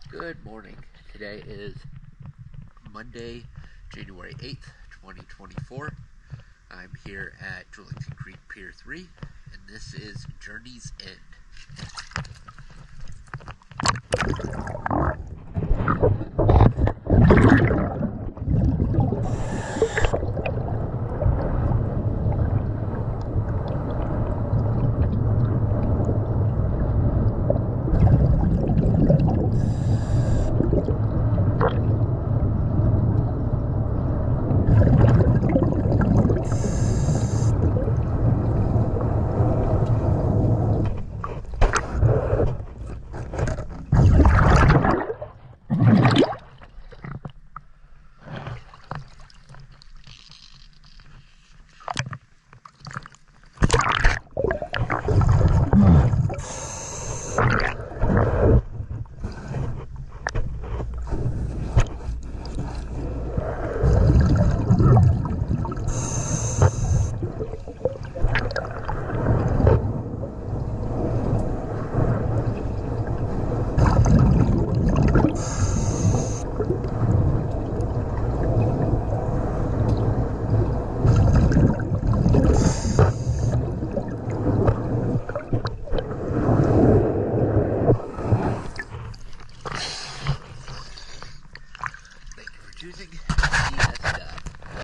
Good morning. Today is Monday, January 8th, 2024. I'm here at Drillington Creek Pier 3, and this is Journey's End.